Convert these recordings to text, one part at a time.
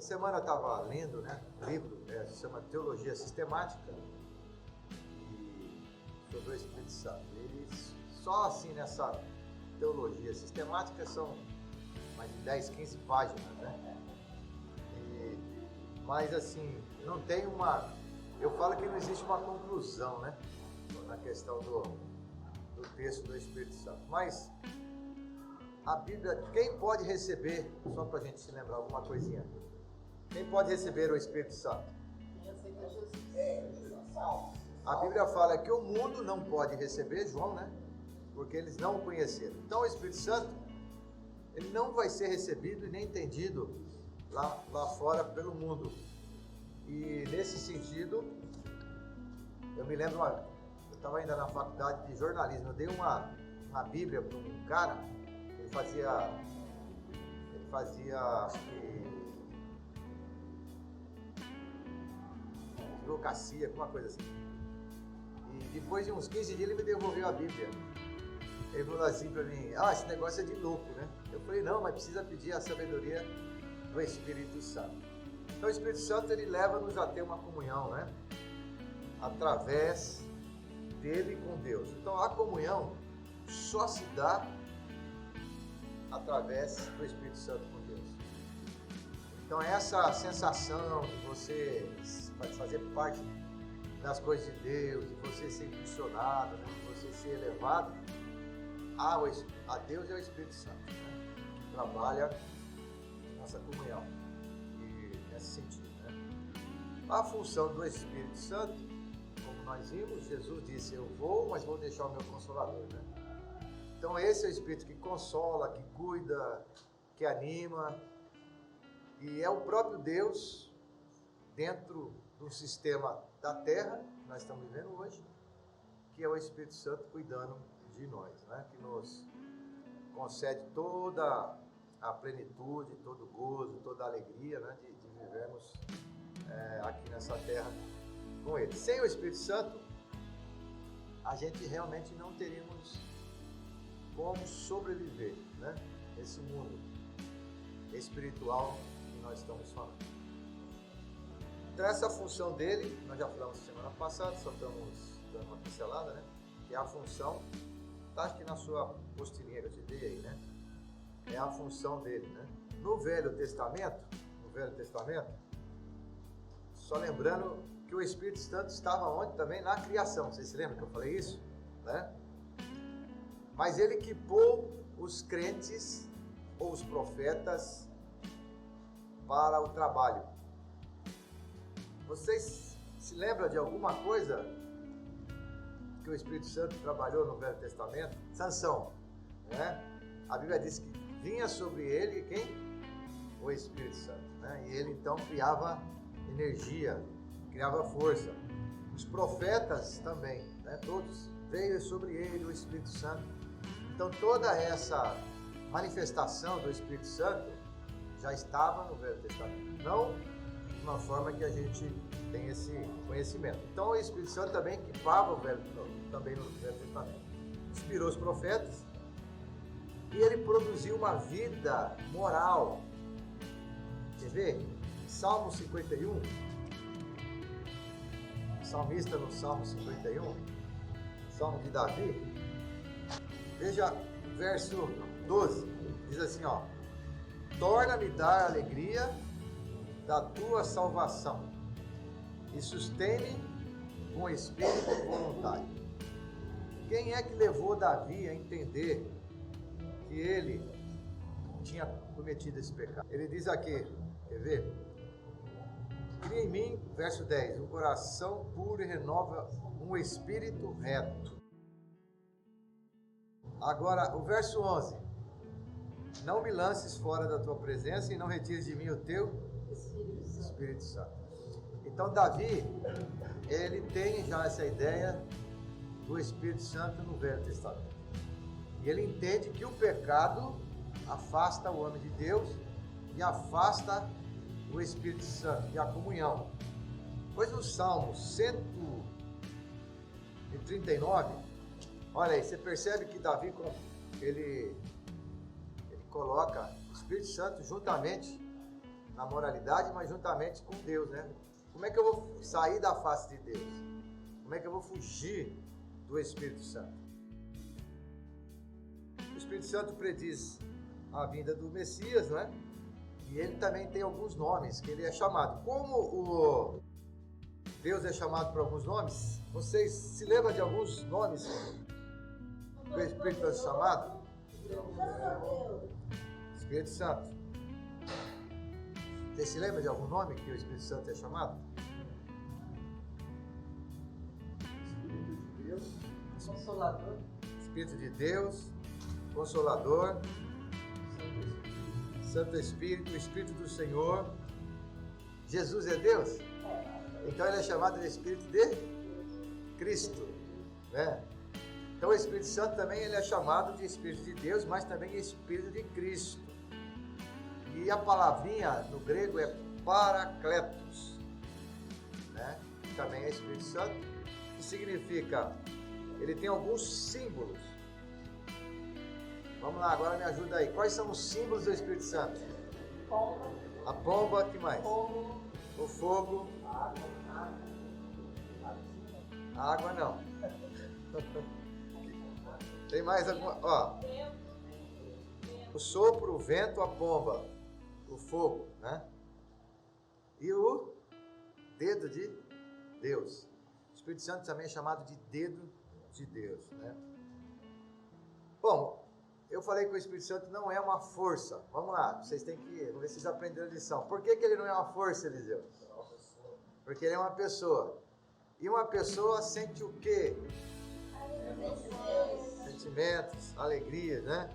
semana eu estava lendo, né, um livro, se chama Teologia Sistemática, sobre o Espírito Santo. Eles, só assim nessa teologia sistemática, são mais de 10, 15 páginas, né? Mas assim, não tem uma... Eu falo que não existe uma conclusão, né, na questão do texto do Espírito Santo. Mas a Bíblia, quem pode receber, só para a gente se lembrar alguma coisinha, quem pode receber o Espírito Santo? Quem aceita Jesus. A Bíblia fala que o mundo não pode receber, João, né? Porque eles não o conheceram. Então o Espírito Santo, ele não vai ser recebido e nem entendido lá fora pelo mundo. E nesse sentido, eu me lembro, eu estava ainda na faculdade de jornalismo, eu dei uma Bíblia para um cara, ele fazia acho que advocacia, alguma coisa assim. E depois de uns 15 dias ele me devolveu a Bíblia. Ele falou assim para mim, esse negócio é de louco, né? Eu falei, não, mas precisa pedir a sabedoria do Espírito Santo. Então o Espírito Santo, ele leva-nos a ter uma comunhão, né? Através dele com Deus. Então a comunhão só se dá através do Espírito Santo com Deus. Então essa sensação de você fazer parte das coisas de Deus, de você ser impulsionado, né? De você ser elevado, a Deus é o Espírito Santo, né? Que trabalha nossa comunhão. E nesse sentido, né? A função do Espírito Santo, como nós vimos, Jesus disse, eu vou, mas vou deixar o meu Consolador, né? Então esse é o Espírito que consola, que cuida, que anima, e é o próprio Deus dentro do sistema da Terra que nós estamos vivendo hoje, que é o Espírito Santo cuidando de nós, né? Que nos concede toda a plenitude, todo o gozo, toda a alegria, né? de vivermos aqui nessa terra com Ele. Sem o Espírito Santo, a gente realmente não teríamos como sobreviver, né? Nesse mundo espiritual que nós estamos falando. Então essa função dele, nós já falamos semana passada, só estamos dando uma pincelada, né? Que é a função, acho que na sua postilhinha que eu te dei aí, né? É a função dele, né? No Velho Testamento, só lembrando que o Espírito Santo estava onde também? Na criação, vocês se lembram que eu falei isso? Né? Mas ele equipou os crentes ou os profetas para o trabalho. Vocês se lembram de alguma coisa que o Espírito Santo trabalhou no Velho Testamento? Sansão, né? A Bíblia diz que vinha sobre ele quem? O Espírito Santo, né? E ele então criava energia, criava força. Os profetas também, né? Todos, veio sobre ele o Espírito Santo. Então toda essa manifestação do Espírito Santo já estava no Velho Testamento, não de uma forma que a gente tem esse conhecimento. Então o Espírito Santo também equipava também no Velho Testamento. Inspirou os profetas e ele produziu uma vida moral. Quer ver? Salmo 51, salmista no Salmo 51, Salmo de Davi, veja o verso 12, diz assim, torna-me dar a alegria da tua salvação e sustém-me com espírito voluntário. Quem é que levou Davi a entender que ele tinha cometido esse pecado? Ele diz aqui, quer ver? Cria em mim, verso 10, um coração puro e renova um espírito reto. Agora, o verso 11. Não me lances fora da tua presença e não retires de mim o teu Espírito Santo. Então, Davi, ele tem já essa ideia do Espírito Santo no Velho Testamento. E ele entende que o pecado afasta o homem de Deus e afasta o Espírito Santo e a comunhão. Pois no Salmo 139, olha aí, você percebe que Davi ele coloca o Espírito Santo juntamente na moralidade, mas juntamente com Deus, né? Como é que eu vou sair da face de Deus? Como é que eu vou fugir do Espírito Santo? O Espírito Santo prediz a vinda do Messias, não é? E ele também tem alguns nomes que ele é chamado. Como o Deus é chamado por alguns nomes, vocês se lembram de alguns nomes que o Espírito Santo é chamado? Espírito Santo. Você se lembra de algum nome que o Espírito Santo é chamado? Espírito de Deus, Consolador, Espírito de Deus, Consolador, Santo Espírito, o Espírito do Senhor. Jesus é Deus? Então ele é chamado de Espírito de Cristo, né? Então o Espírito Santo também ele é chamado de Espírito de Deus, mas também Espírito de Cristo. E a palavrinha no grego é Paracletos, né? Também é Espírito Santo, que significa, ele tem alguns símbolos. Vamos lá, agora me ajuda aí. Quais são os símbolos do Espírito Santo? pomba, A pomba, que mais? fogo, O fogo. A água não. Tem mais alguma? Ó. O sopro, o vento, a pomba, o fogo, né? E o dedo de Deus. O Espírito Santo também é chamado de dedo de Deus, né? Bom, eu falei que o Espírito Santo não é uma força. Vamos lá, vocês têm que... Vamos ver se vocês aprenderam a lição. Por que ele não é uma força, Eliseu? Porque ele é uma pessoa. E uma pessoa sente o quê? Sentimentos, alegrias, né?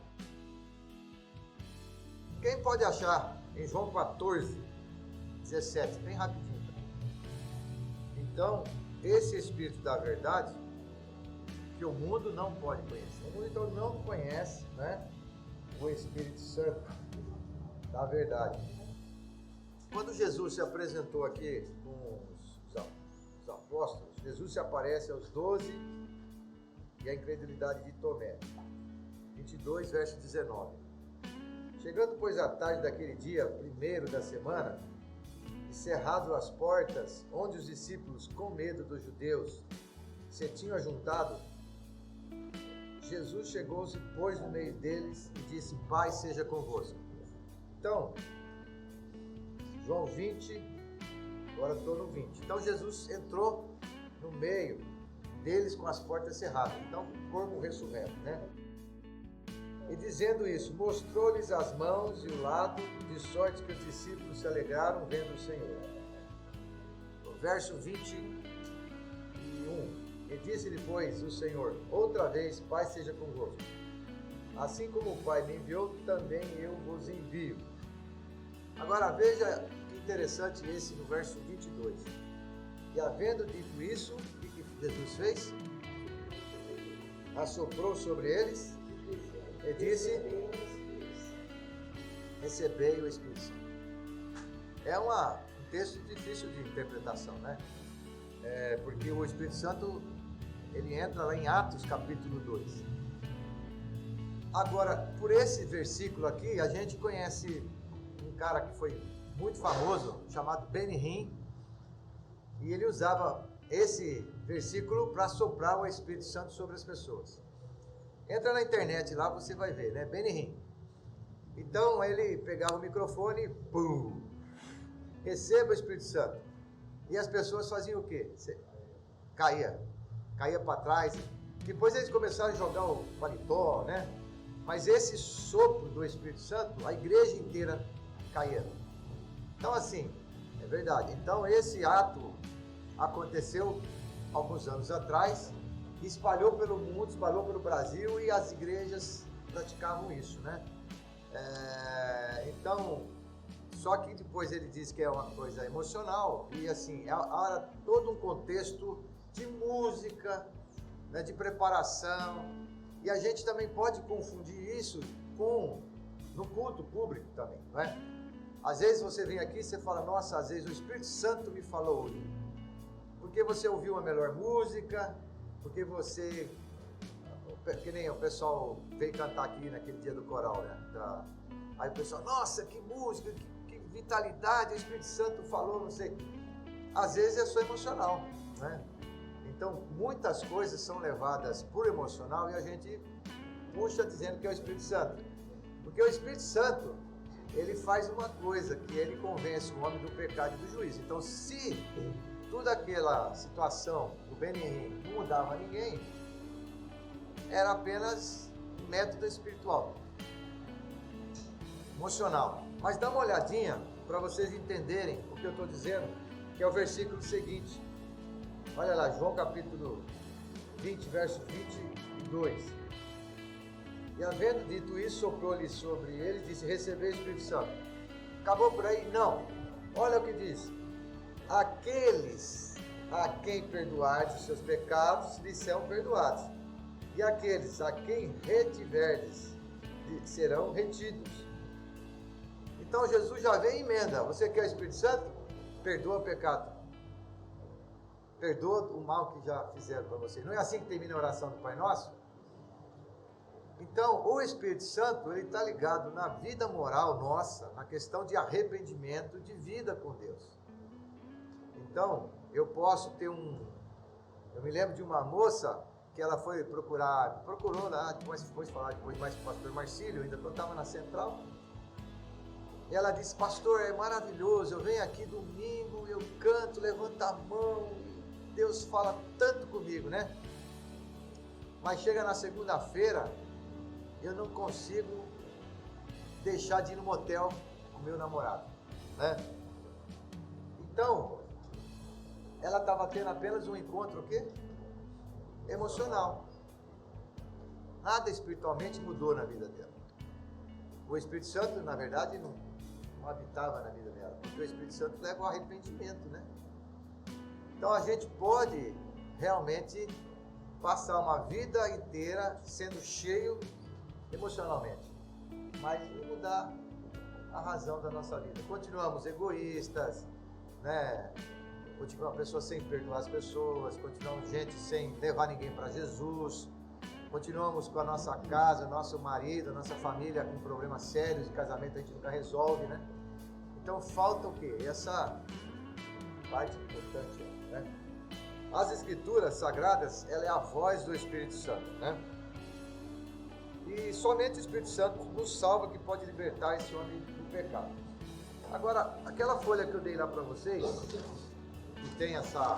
Quem pode achar em João 14, 17, bem rapidinho. Então, esse Espírito da verdade, que o mundo não pode conhecer. O mundo então não conhece, né, o Espírito Santo da verdade. Quando Jesus se apresentou aqui com os apóstolos, Jesus se aparece aos 12 e a incredulidade de Tomé. 22, verso 19. Chegando, pois, à tarde daquele dia, primeiro da semana, e cerrado as portas, onde os discípulos, com medo dos judeus, se tinham ajuntado, Jesus chegou-se, pôs no meio deles e disse: Paz seja convosco. Então, João 20, agora estou no 20. Então Jesus entrou no meio deles com as portas cerradas. Então, corpo ressurreto, né? E dizendo isso, mostrou-lhes as mãos e o lado, de sorte que os discípulos se alegraram vendo o Senhor. No verso 21, e disse-lhe, pois, o Senhor, outra vez, Pai seja convosco. Assim como o Pai me enviou, também eu vos envio. Agora veja que interessante esse no verso 22. E havendo dito isso, o que Jesus fez? Assoprou sobre eles e disse: recebei o Espírito Santo. É um texto difícil de interpretação, né? Porque o Espírito Santo, ele entra lá em Atos capítulo 2. Agora, por esse versículo aqui, a gente conhece um cara que foi muito famoso, chamado Benny Hinn, e ele usava esse versículo para soprar o Espírito Santo sobre as pessoas. Entra na internet lá, você vai ver, né? Benny Hinn. Então ele pegava o microfone e pum! Receba o Espírito Santo. E as pessoas faziam o quê? Caía para trás. Depois eles começaram a jogar o paletó, né? Mas esse sopro do Espírito Santo, a igreja inteira caía. Então assim, é verdade. Então esse ato aconteceu alguns anos atrás, espalhou pelo mundo, espalhou pelo Brasil e as igrejas praticavam isso, né? Então, só que depois ele diz que é uma coisa emocional e assim, há todo um contexto de música, né, de preparação, e a gente também pode confundir isso no culto público também, não é? Às vezes você vem aqui e você fala, nossa, às vezes o Espírito Santo me falou hoje, porque você ouviu uma melhor música, porque você, que nem o pessoal veio cantar aqui naquele dia do coral, né? Aí o pessoal, nossa, que música, que vitalidade, o Espírito Santo falou, não sei. Às vezes é só emocional, né? Então, muitas coisas são levadas por emocional e a gente puxa dizendo que é o Espírito Santo. Porque o Espírito Santo, ele faz uma coisa, que ele convence o homem do pecado e do juízo. Então, se toda aquela situação do Benin não mudava ninguém, era apenas método espiritual, emocional. Mas dá uma olhadinha para vocês entenderem o que eu estou dizendo, que é o versículo seguinte. Olha lá, João capítulo 20, verso 22. E havendo dito isso, soprou-lhe sobre ele e disse: recebei o Espírito Santo. Acabou por aí? Não. Olha o que diz: aqueles a quem perdoardes os seus pecados lhes serão perdoados, e aqueles a quem retiverdes serão retidos. Então Jesus já vem e emenda. Você quer o Espírito Santo? Perdoa o pecado. Perdoa o mal que já fizeram para você. Não é assim que termina a oração do Pai Nosso? Então, o Espírito Santo, ele está ligado na vida moral nossa, na questão de arrependimento, de vida com Deus. Então, eu posso ter eu me lembro de uma moça que ela foi procurou lá, depois falar mais com o pastor Marcílio, ainda quando estava na Central. E ela disse: pastor, é maravilhoso, eu venho aqui domingo, eu canto, levanto a mão, e Deus fala tanto comigo, né? Mas chega na segunda-feira, eu não consigo deixar de ir no motel com meu namorado, né? Então, ela estava tendo apenas um encontro, o quê? Emocional. Nada espiritualmente mudou na vida dela. O Espírito Santo, na verdade, não habitava na vida dela, porque o Espírito Santo leva ao arrependimento, né? Então a gente pode realmente passar uma vida inteira sendo cheio emocionalmente, mas não mudar a razão da nossa vida. Continuamos egoístas, né? Continuamos pessoas sem perdoar as pessoas, continuamos gente sem levar ninguém para Jesus, continuamos com a nossa casa, nosso marido, nossa família com problemas sérios de casamento, a gente nunca resolve, né? Então falta o quê? Essa parte importante, né? As Escrituras Sagradas, ela é a voz do Espírito Santo, né? E somente o Espírito Santo nos salva, que pode libertar esse homem do pecado. Agora, aquela folha que eu dei lá para vocês, que tem essa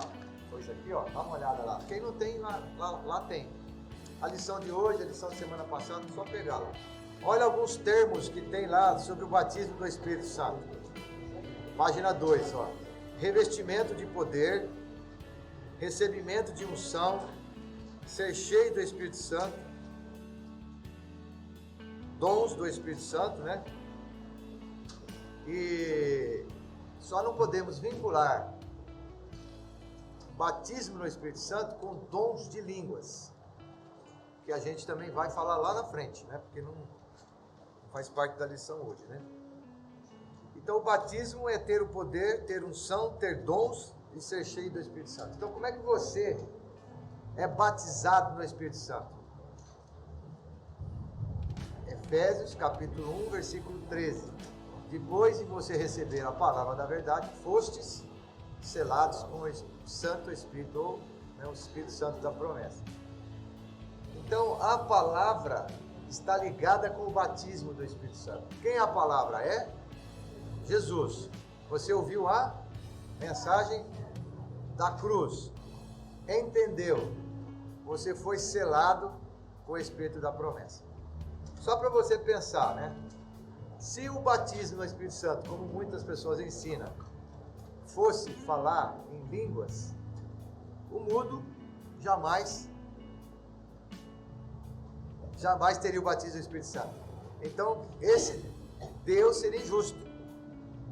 coisa aqui, ó, dá uma olhada lá. Quem não tem, lá tem. A lição de hoje, a lição de semana passada, é só pegar lá. Olha alguns termos que tem lá sobre o batismo do Espírito Santo. Página 2, ó. Revestimento de poder, recebimento de unção, ser cheio do Espírito Santo, dons do Espírito Santo, né? E só não podemos vincular batismo no Espírito Santo com dons de línguas, que a gente também vai falar lá na frente, né? Porque não faz parte da lição hoje, né? Então o batismo é ter o poder, ter unção, ter dons e ser cheio do Espírito Santo. Então como é que você é batizado no Espírito Santo? Efésios capítulo 1, versículo 13. Depois de você receber a palavra da verdade, fostes selados com o Santo Espírito, ou o Espírito Santo da promessa. Então a palavra está ligada com o batismo do Espírito Santo. Quem é a palavra? É Jesus. Você ouviu a mensagem da cruz, entendeu, você foi selado com o Espírito da promessa. Só para você pensar, né? Se o batismo no Espírito Santo, como muitas pessoas ensinam, fosse falar em línguas, o mudo jamais teria o batismo do Espírito Santo. Então, esse Deus seria injusto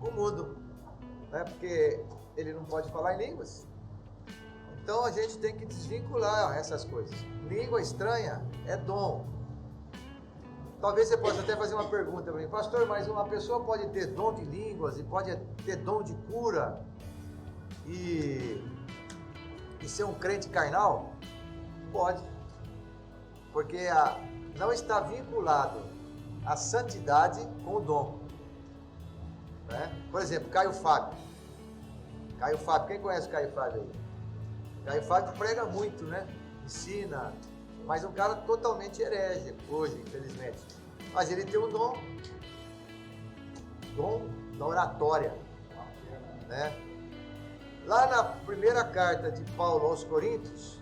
com o mudo, né? Porque ele não pode falar em línguas. Então, a gente tem que desvincular essas coisas. Língua estranha é dom. Talvez você possa até fazer uma pergunta para mim: pastor, mas uma pessoa pode ter dom de línguas e pode ter dom de cura e ser um crente carnal? Pode, porque não está vinculado a santidade com o dom. né? Por exemplo, Caio Fábio. Caio Fábio, quem conhece o Caio Fábio aí? Caio Fábio prega muito, né? Ensina, mas um cara totalmente herege hoje, infelizmente. Mas ele tem um dom da oratória, né? Lá na primeira carta de Paulo aos Coríntios,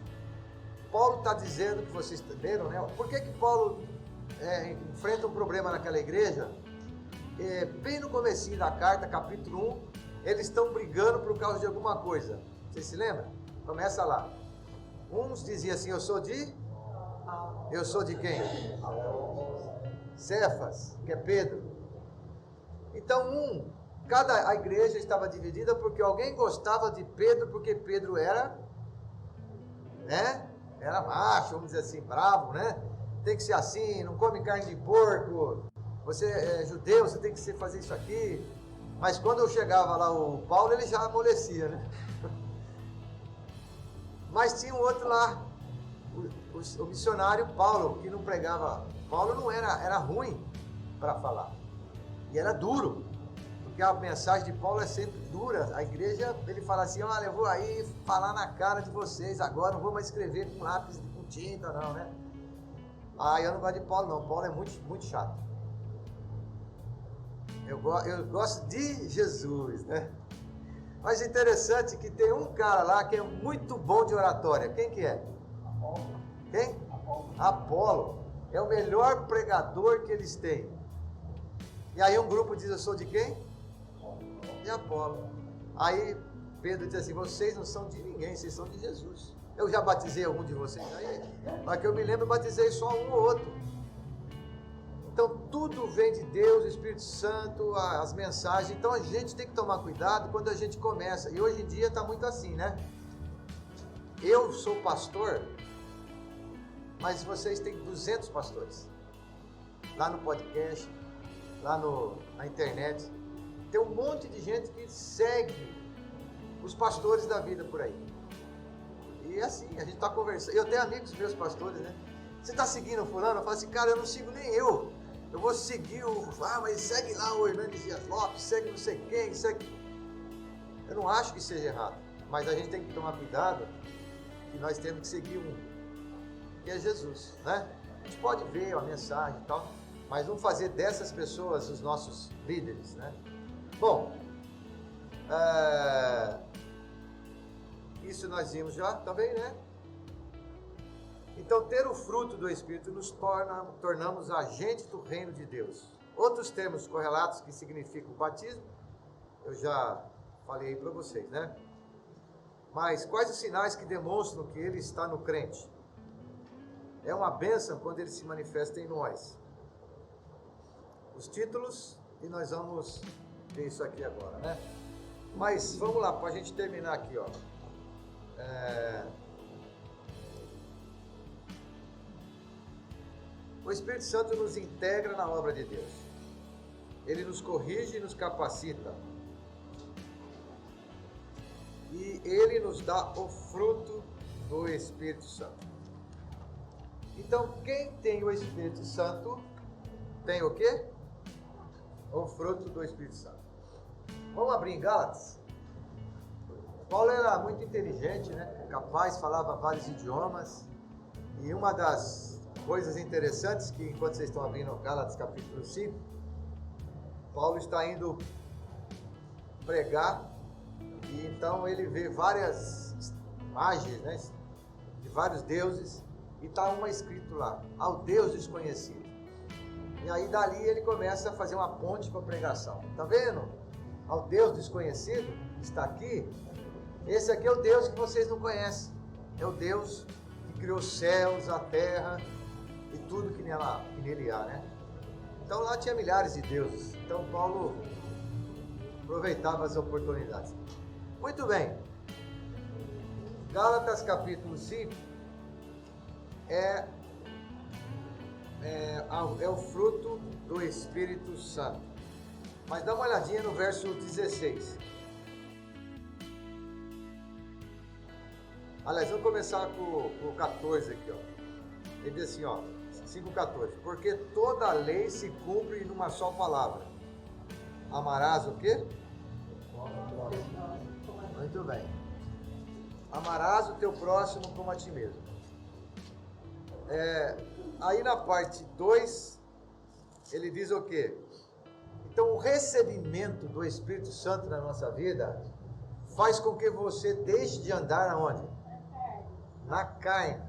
Paulo está dizendo, que vocês entenderam, né? Por que Paulo enfrenta um problema naquela igreja? Bem no comecinho da carta, capítulo 1, eles estão brigando por causa de alguma coisa. Vocês se lembram? Começa lá. Uns diziam assim, eu sou de quem? Cefas, que é Pedro. Então a igreja estava dividida porque alguém gostava de Pedro, porque Pedro era, né? Era macho, vamos dizer assim, bravo, né? Tem que ser assim, não come carne de porco, você é judeu, você tem que fazer isso aqui. Mas quando eu chegava lá, o Paulo, ele já amolecia, né? Mas tinha um outro lá, o missionário Paulo, que não pregava. Paulo não era ruim para falar, e era duro, porque a mensagem de Paulo é sempre dura. A igreja, ele fala assim, olha, eu vou aí falar na cara de vocês agora, não vou mais escrever com lápis, com tinta, não, né? Eu não gosto de Paulo, não. Paulo é muito, muito chato. Eu gosto de Jesus, né? Mas é interessante que tem um cara lá que é muito bom de oratória. Quem que é? Quem? Apolo. É o melhor pregador que eles têm. E aí um grupo diz, eu sou de quem? De Apolo. Aí Pedro diz assim, vocês não são de ninguém, vocês são de Jesus. Eu já batizei algum de vocês aí? Mas que eu me lembro, eu batizei só um ou outro. Então tudo vem de Deus, o Espírito Santo, as mensagens. Então a gente tem que tomar cuidado quando a gente começa. E hoje em dia está muito assim, né? Eu sou pastor, mas vocês têm 200 pastores. Lá no podcast, lá na internet. Tem um monte de gente que segue os pastores da vida por aí. E assim, a gente está conversando. Eu tenho amigos meus pastores, né? Você está seguindo o fulano? Eu falo assim, cara, eu não sigo nem eu. Eu vou seguir mas segue lá o Hernandes Dias Lopes, segue não sei quem, segue. Eu não acho que seja errado, mas a gente tem que tomar cuidado, que nós temos que seguir que é Jesus, né? A gente pode ver a mensagem e tal, mas vamos fazer dessas pessoas os nossos líderes, né? Bom, isso nós vimos já também, né? Então, ter o fruto do Espírito nos tornamos agentes do reino de Deus. Outros termos correlatos que significam o batismo, eu já falei para vocês, né? Mas quais os sinais que demonstram que ele está no crente? É uma bênção quando ele se manifesta em nós. Os títulos, e nós vamos ver isso aqui agora, né? Mas vamos lá, para a gente terminar aqui, ó. O Espírito Santo nos integra na obra de Deus. Ele nos corrige e nos capacita. E ele nos dá o fruto do Espírito Santo. Então, quem tem o Espírito Santo, tem o quê? O fruto do Espírito Santo. Vamos abrir em Gálatas? Paulo era muito inteligente, né? Capaz, falava vários idiomas. E uma das coisas interessantes que, enquanto vocês estão abrindo Gálatas capítulo 5, Paulo está indo pregar, e então ele vê várias imagens, né, de vários deuses, e está uma escrito lá, ao Deus desconhecido. E aí dali ele começa a fazer uma ponte para a pregação. Está vendo? Ao Deus desconhecido, está aqui. Esse aqui é o Deus que vocês não conhecem. É o Deus que criou os céus, a terra e tudo que nele há, né? Então lá tinha milhares de deuses. Então Paulo aproveitava as oportunidades. Muito bem. Gálatas capítulo 5 é o fruto do Espírito Santo. Mas dá uma olhadinha no verso 16. Aliás, vamos começar com o 14 aqui, ó. Ele diz assim, ó, 5,14. Porque toda a lei se cumpre numa só palavra. Amarás o quê? Muito bem. Amarás o teu próximo como a ti mesmo. Aí na parte 2, ele diz o quê? Então o recebimento do Espírito Santo na nossa vida faz com que você deixe de andar aonde? Na carne.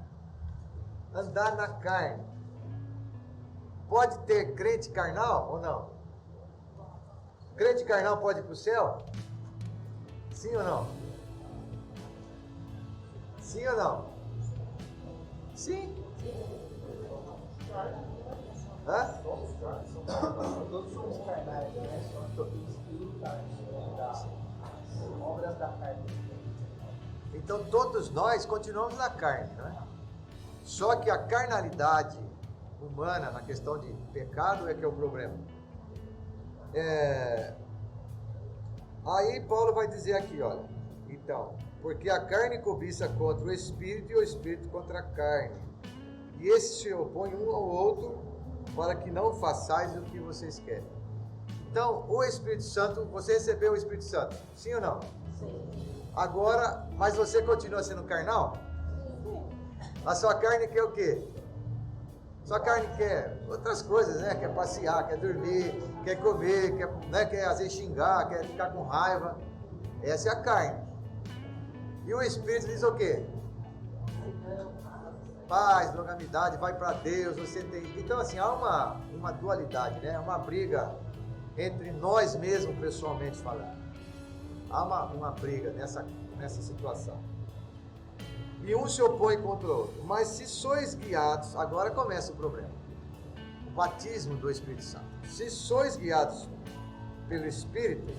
Andar na carne. Pode ter crente carnal ou não? Crente carnal pode ir para o céu? Sim ou não? Sim ou não? Sim. Hã? Todos somos carnais, né? Somos espirituais, obras da carne. Então todos nós continuamos na carne, não é? Só que a carnalidade humana na questão de pecado é que é o problema. Aí Paulo vai dizer aqui, olha, então, porque a carne cobiça contra o espírito e o espírito contra a carne. E esses se opõem um ao outro para que não façais o que vocês querem. Então, o Espírito Santo, você recebeu o Espírito Santo, sim ou não? Sim. Agora, mas você continua sendo carnal? Sim. A sua carne quer o quê? Sua carne quer outras coisas, né? Quer passear, quer dormir, quer comer, quer às vezes xingar, quer ficar com raiva. Essa é a carne. E o Espírito diz o quê? Paz, longanimidade, vai para Deus, você tem... Então assim, há uma dualidade, né? Uma briga entre nós mesmos, pessoalmente falando. Há uma briga nessa situação. E um se opõe contra o outro. Mas se sois guiados, agora começa o problema. O batismo do Espírito Santo. Se sois guiados pelo Espírito,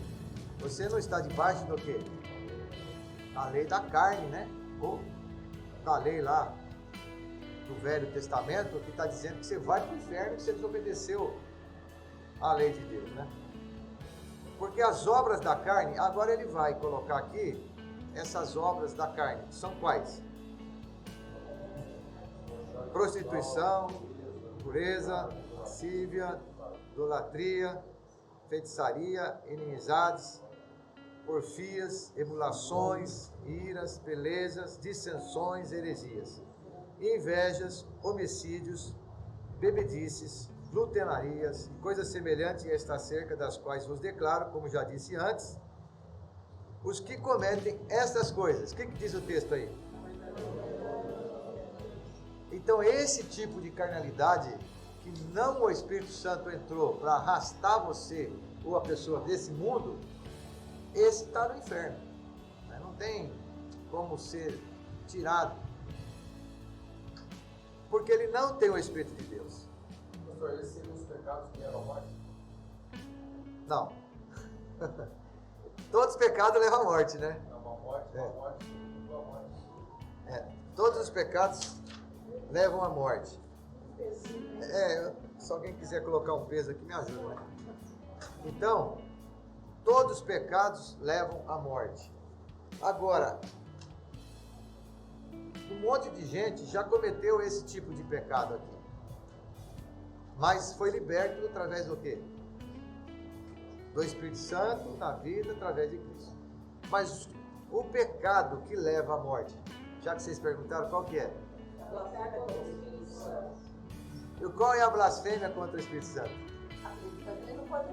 você não está debaixo do quê? Da lei da carne, né? Ou da lei lá do Velho Testamento, que está dizendo que você vai para o inferno se você desobedeceu à lei de Deus, né? Porque as obras da carne, agora ele vai colocar aqui essas obras da carne, são quais? Prostituição, impureza, lascívia, idolatria, feitiçaria, inimizades, porfias, emulações, iras, pelejas, dissensões, heresias, invejas, homicídios, bebedices, glutenarias e coisas semelhantes a esta acerca das quais vos declaro, como já disse antes, os que cometem estas coisas. O que diz o texto aí? Então esse tipo de carnalidade, que não o Espírito Santo entrou para arrastar você ou a pessoa desse mundo, esse está no inferno. Não tem como ser tirado. Porque ele não tem o Espírito de Deus. Pastor, esses seriam os pecados que levam à morte? Não. Todos os pecados levam à morte, né? É uma morte, uma morte. Todos os pecados levam à morte. Se alguém quiser colocar um peso aqui, me ajuda, né? Então, todos os pecados levam à morte. Agora, um monte de gente já cometeu esse tipo de pecado aqui. Mas foi liberto através do quê? Do Espírito Santo na vida, através de Cristo. Mas o pecado que leva à morte, já que vocês perguntaram, qual que é? E qual é a blasfêmia contra o Espírito Santo? Também não pode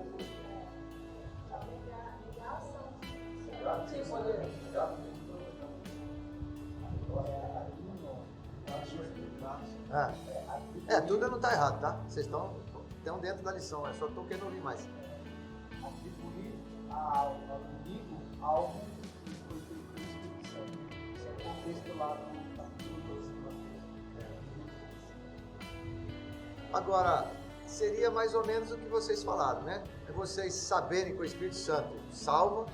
Tudo não está errado, tá? Vocês estão dentro da lição, eu só estou querendo ouvir mais. atribuir ao inimigo algo que foi feito pelo Espírito Santo. Isso é o contexto lá no capítulo 12. Agora, seria mais ou menos o que vocês falaram, né? É vocês saberem que o Espírito Santo salva,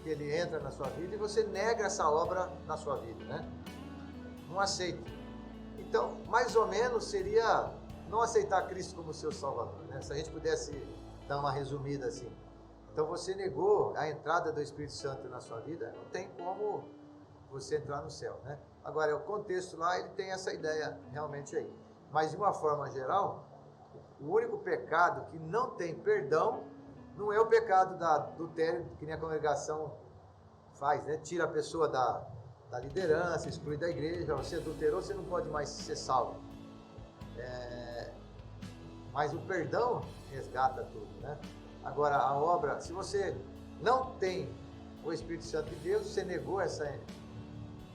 que ele entra na sua vida e você nega essa obra na sua vida, né? Não aceita. Então, mais ou menos seria não aceitar Cristo como seu Salvador, né? Se a gente pudesse dar uma resumida assim. Então você negou a entrada do Espírito Santo na sua vida, não tem como você entrar no céu, né? Agora, o contexto lá, ele tem essa ideia realmente aí. Mas de uma forma geral, o único pecado que não tem perdão Não é o pecado da adultério, que nem a congregação faz, né? Tira a pessoa da liderança, exclui da igreja. Você adulterou, você não pode mais ser salvo. Mas o perdão resgata tudo, né? Agora, a obra, se você não tem o Espírito Santo de Deus, você negou essa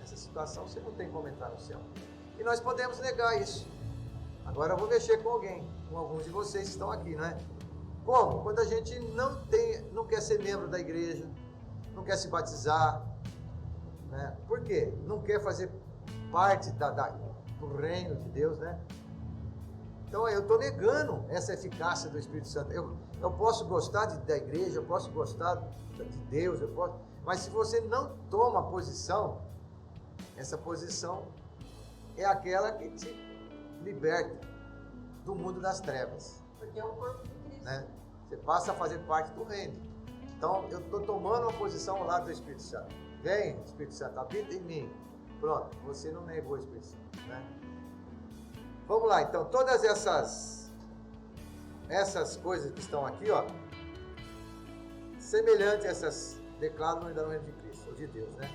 situação, você não tem como entrar no céu. E nós podemos negar isso. Agora eu vou mexer com alguém, com alguns de vocês que estão aqui, não é? Como? Quando a gente não quer ser membro da igreja, não quer se batizar, né? Por quê? Não quer fazer parte do reino de Deus, né? Então eu estou negando essa eficácia do Espírito Santo. Eu posso gostar da igreja, eu posso gostar de Deus, mas se você não toma posição, essa posição é aquela que te liberta do mundo das trevas. Porque é o corpo de Cristo. Né? Você passa a fazer parte do reino. Então eu estou tomando uma posição ao lado do Espírito Santo. Vem, Espírito Santo, habita em mim. Pronto, você não negou o Espírito Santo, né? Vamos lá, então, todas essas coisas que estão aqui, ó, semelhantes a essas, declaram no reino de Cristo, ou de Deus, né?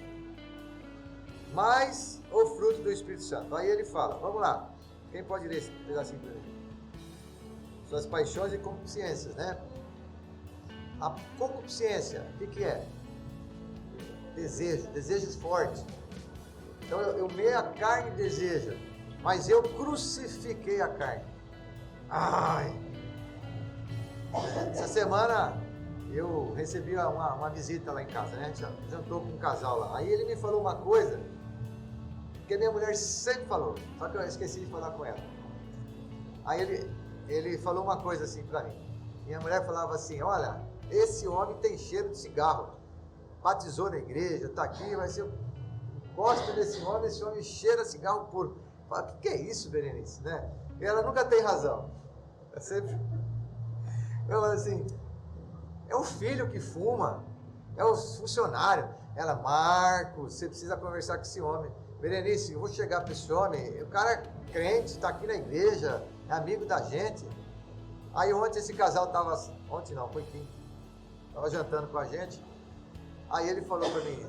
Mas o fruto do Espírito Santo. Aí ele fala, vamos lá, quem pode ler esse pedacinho para mim? Suas paixões e concupiscências, né? A concupiscência, o que é? Desejos fortes. Então eu meia carne deseja, mas eu crucifiquei a carne. Ai! Essa semana eu recebi uma visita lá em casa, né? Jantou com um casal lá. Aí ele me falou uma coisa que a minha mulher sempre falou, só que eu esqueci de falar com ela. Aí ele falou uma coisa assim pra mim. Minha mulher falava assim, olha, esse homem tem cheiro de cigarro. Batizou na igreja, tá aqui, mas eu gosto desse homem, esse homem cheira cigarro puro. Fala, o que é isso, Berenice, né? E ela nunca tem razão. Eu falo assim, é o filho que fuma, é o funcionário. Ela, Marcos, você precisa conversar com esse homem. Berenice, eu vou chegar para esse homem, o cara é crente, está aqui na igreja, é amigo da gente. Aí ontem esse casal estava, ontem não, foi quinta, estava jantando com a gente. Aí ele falou para mim,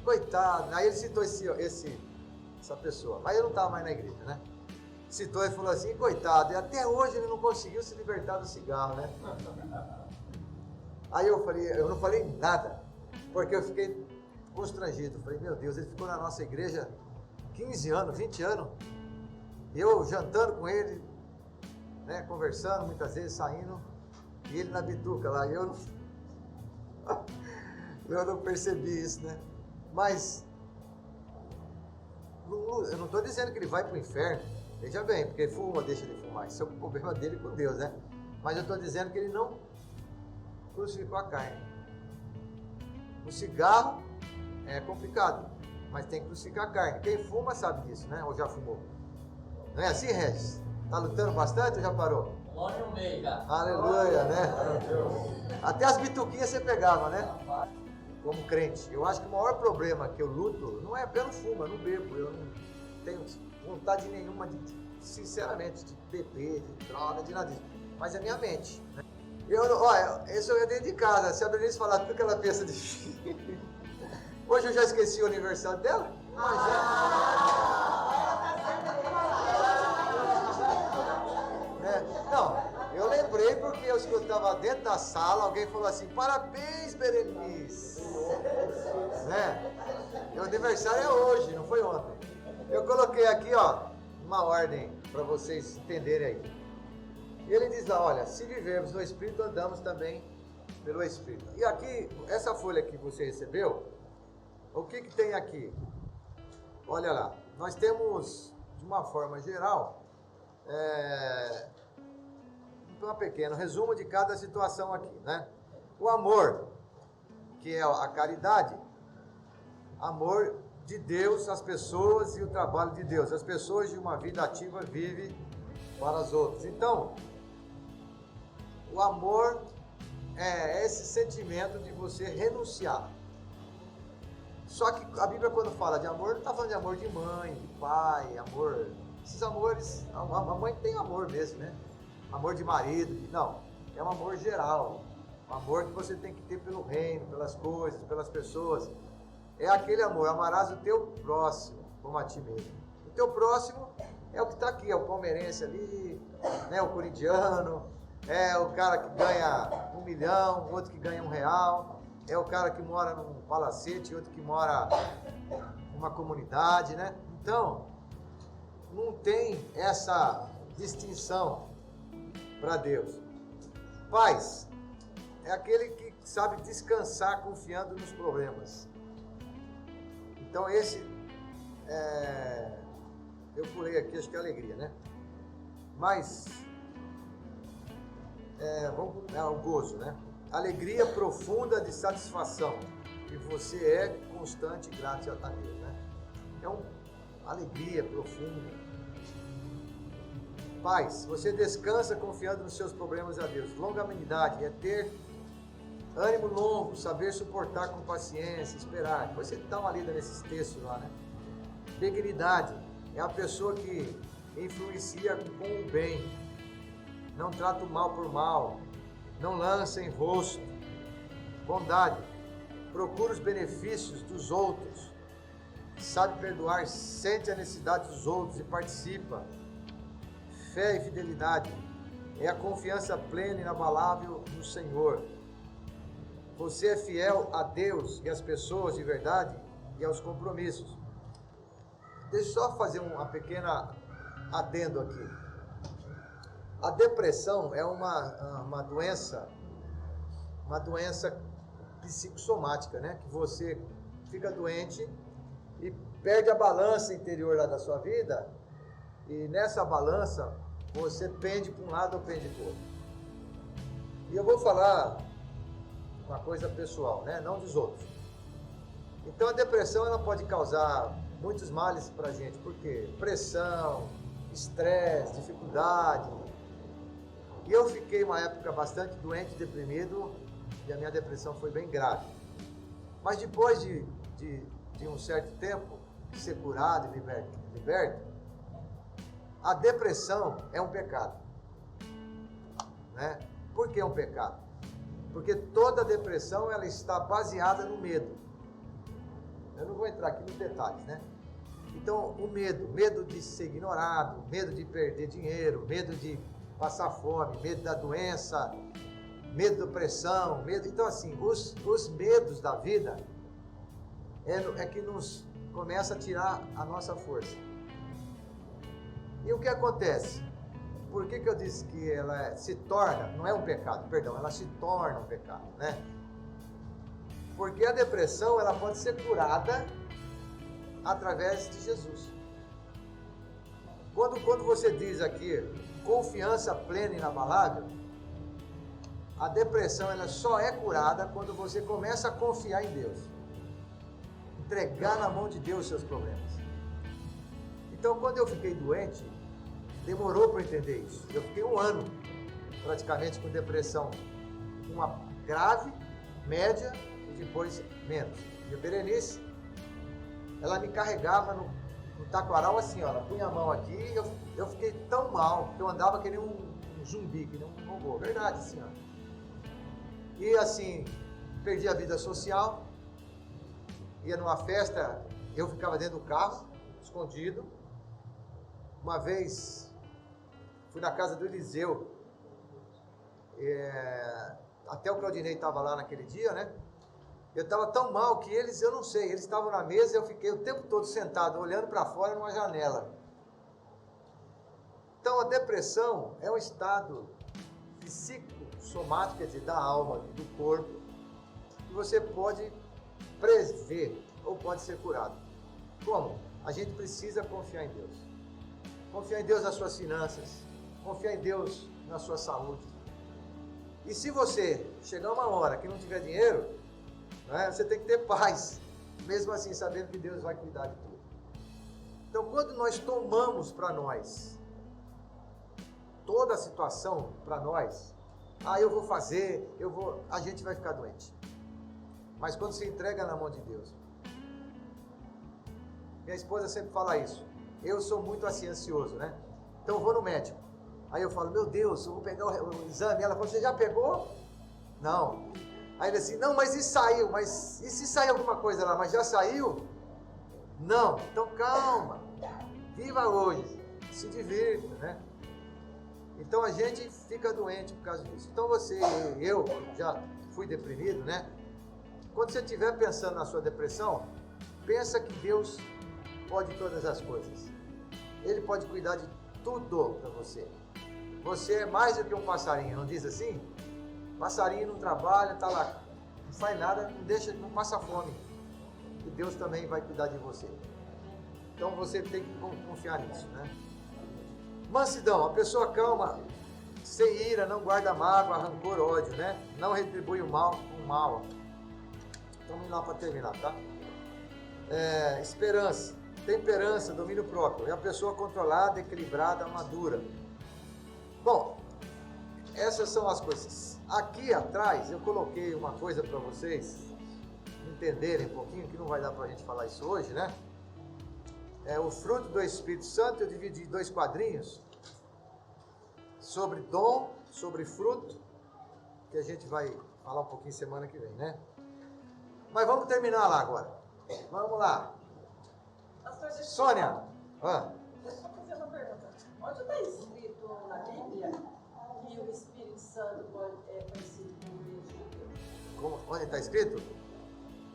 coitado, aí ele citou essa pessoa, mas eu não estava mais na igreja, né? Citou e falou assim, coitado, e até hoje ele não conseguiu se libertar do cigarro, né? Aí eu não falei nada, porque eu fiquei constrangido. Falei, meu Deus, ele ficou na nossa igreja 15 anos, 20 anos, eu jantando com ele, né, conversando, muitas vezes saindo, e ele na bituca lá, e eu não percebi isso, né? Mas eu não estou dizendo que ele vai para o inferno, veja bem, porque ele fuma, deixa de fumar, isso é o problema dele com Deus, né? Mas eu estou dizendo que ele não crucificou a carne. O cigarro é complicado, mas tem que crucificar a carne. Quem fuma sabe disso, né? Ou já fumou? Não é assim, Regis? Está lutando bastante ou já parou? Longe no meio, cara. Aleluia, né? Até as bituquinhas você pegava, né? Como crente. Eu acho que o maior problema que eu luto não é, eu não fumo, eu não bebo, eu não tenho vontade nenhuma, sinceramente, de beber, de droga, de nada disso. Mas é minha mente, né? Olha, isso é dentro de casa. Se a Berenice falar tudo que ela pensa de hoje eu já esqueci o aniversário dela? Não, eu lembrei porque eu escutava dentro da sala, alguém falou assim, parabéns, Berenice. Né? Meu aniversário é hoje, não foi ontem. Eu coloquei aqui, ó, uma ordem para vocês entenderem aí. Ele diz lá, olha, se vivermos no Espírito, andamos também pelo Espírito. E aqui, essa folha que você recebeu, o que tem aqui? Olha lá, nós temos, de uma forma geral, um pequeno resumo de cada situação aqui, né? O amor, que é a caridade, amor de Deus, as pessoas e o trabalho de Deus. As pessoas de uma vida ativa vivem para as outras. Então, o amor é esse sentimento de você renunciar. Só que a Bíblia, quando fala de amor, não está falando de amor de mãe, de pai, amor. Esses amores, a mãe tem amor mesmo, né? Amor de marido, não. É um amor geral. O amor que você tem que ter pelo reino, pelas coisas, pelas pessoas. É aquele amor, amarás o teu próximo como a ti mesmo. O teu próximo é o que está aqui, é o palmeirense ali, né, o corintiano, é o cara que ganha 1 milhão, outro que ganha R$1, é o cara que mora num palacete, outro que mora numa comunidade, né? Então, não tem essa distinção para Deus. Paz é aquele que sabe descansar confiando nos problemas. Então esse, eu pulei aqui, acho que é alegria, né? Mas, o gozo, né? Alegria profunda de satisfação, que você é constante e grato a Deus, né? É uma alegria profunda. Paz, você descansa confiando nos seus problemas a Deus. Longanimidade é ter ânimo longo, saber suportar com paciência, esperar. Depois você dá uma lida nesses textos lá, né? Benignidade é a pessoa que influencia com o bem, não trata o mal por mal, não lança em rosto. Bondade, procura os benefícios dos outros, sabe perdoar, sente a necessidade dos outros e participa. Fé e fidelidade é a confiança plena e inabalável no Senhor. Você é fiel a Deus e às pessoas de verdade e aos compromissos. Deixa eu só fazer uma pequena adendo aqui. A depressão é uma doença psicossomática, né? Que você fica doente e perde a balança interior lá da sua vida, e nessa balança você pende para um lado ou pende para o outro. E eu vou falar uma coisa pessoal, né? Não dos outros. Então a depressão ela pode causar muitos males para a gente, porque pressão, estresse, dificuldade. E eu fiquei uma época bastante doente, deprimido, e a minha depressão foi bem grave. Mas depois de um certo tempo de ser curado e liberto, a depressão é um pecado, né? Por que é um pecado? Porque toda depressão ela está baseada no medo. Eu não vou entrar aqui nos detalhes, né? Então, o medo de ser ignorado, medo de perder dinheiro, medo de passar fome, medo da doença, medo da pressão, medo... Então, assim, os medos da vida é que nos começa a tirar a nossa força. E o que acontece? Por que eu disse que ela se torna, não é um pecado, perdão, ela se torna um pecado, né? Porque a depressão, ela pode ser curada através de Jesus. Quando você diz aqui, confiança plena e inabalável, a depressão, ela só é curada quando você começa a confiar em Deus. Entregar na mão de Deus os seus problemas. Então, quando eu fiquei doente, demorou para entender isso. Eu fiquei 1 ano, praticamente, com depressão. Uma grave, média e depois menos. E a Berenice, ela me carregava no taquaral assim, ó, ela punha a mão aqui e eu fiquei tão mal que eu andava que nem um zumbi, que nem um robô. Verdade, assim, ó. E assim, perdi a vida social, ia numa festa, eu ficava dentro do carro, escondido. Uma vez, fui na casa do Eliseu, até o Claudinei estava lá naquele dia, né? Eu estava tão mal que eles estavam na mesa e eu fiquei o tempo todo sentado, olhando para fora numa janela. Então a depressão é um estado psicossomático, quer dizer, da alma, do corpo, que você pode prever ou pode ser curado. Como? A gente precisa confiar em Deus. Confiar em Deus nas suas finanças, confiar em Deus na sua saúde. E se você chegar uma hora que não tiver dinheiro, né, você tem que ter paz, mesmo assim sabendo que Deus vai cuidar de tudo. Então quando nós tomamos para nós toda a situação para nós, eu vou fazer, a gente vai ficar doente. Mas quando se entrega na mão de Deus, minha esposa sempre fala isso, eu sou muito assim ansioso, né? Então eu vou no médico, aí eu falo, meu Deus, eu vou pegar o exame, ela fala, você já pegou? Não. Aí ele assim, não, mas e saiu? Mas e se sair alguma coisa lá? Mas já saiu? Não. Então calma. Viva hoje. Se divirta, né? Então a gente fica doente por causa disso. Então eu já fui deprimido, né? Quando você estiver pensando na sua depressão, pensa que Deus pode todas as coisas. Ele pode cuidar de tudo para você. Você é mais do que um passarinho, não diz assim? Passarinho não trabalha, tá lá, não faz nada, não passa fome. E Deus também vai cuidar de você. Então você tem que confiar nisso, né? Mansidão, a pessoa calma, sem ira, não guarda mágoa, rancor, ódio, né? Não retribui o mal com o mal. Então vamos lá para terminar, tá? Esperança, temperança, domínio próprio. É a pessoa controlada, equilibrada, madura. Bom, essas são as coisas. Aqui atrás eu coloquei uma coisa para vocês entenderem um pouquinho, que não vai dar para a gente falar isso hoje, né? O fruto do Espírito Santo, eu dividi em 2 quadrinhos, sobre dom, sobre fruto, que a gente vai falar um pouquinho semana que vem, né? Mas vamos terminar lá agora. Vamos lá. Pastor, Sônia. Deixa eu fazer uma pergunta. Onde está escrito na Bíblia que o Espírito Santo é parecido com o Espírito? Onde está escrito?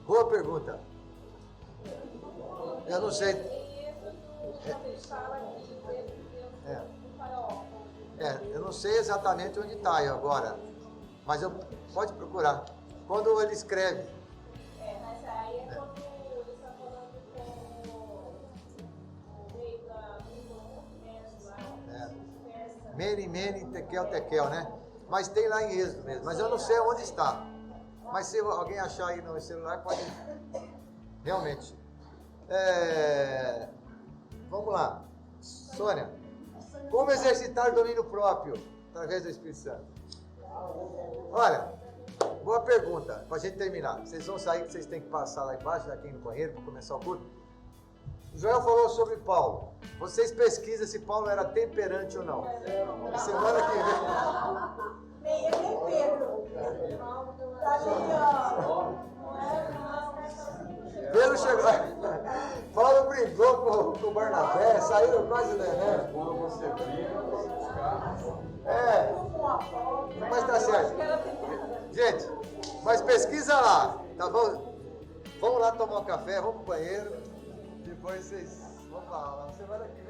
Boa pergunta. Eu não sei. Eu não sei exatamente onde está agora, mas pode procurar. Quando ele escreve. Mas aí é quando ele está falando com o rei da Mene, tekel, né? Mas tem lá em Êxodo mesmo, mas eu não sei onde está. Mas se alguém achar aí no celular, pode. Realmente. Vamos lá. Sônia, como exercitar o domínio próprio através do Espírito Santo? Olha, boa pergunta, para a gente terminar. Vocês vão sair, vocês têm que passar lá embaixo, aqui no banheiro, para começar o culto. O Joel falou sobre Paulo. Vocês pesquisam se Paulo era temperante ou não. Semana que vem. Nem Pedro. Pedro chegou. Paulo brigou com o Barnabé, saíram quase né? Quando você briga, você buscar. Mas tá certo. Gente, mas pesquisa lá, tá bom? Vamos lá tomar um café, vamos pro banheiro. Depois vocês vão falar. Semana que vem.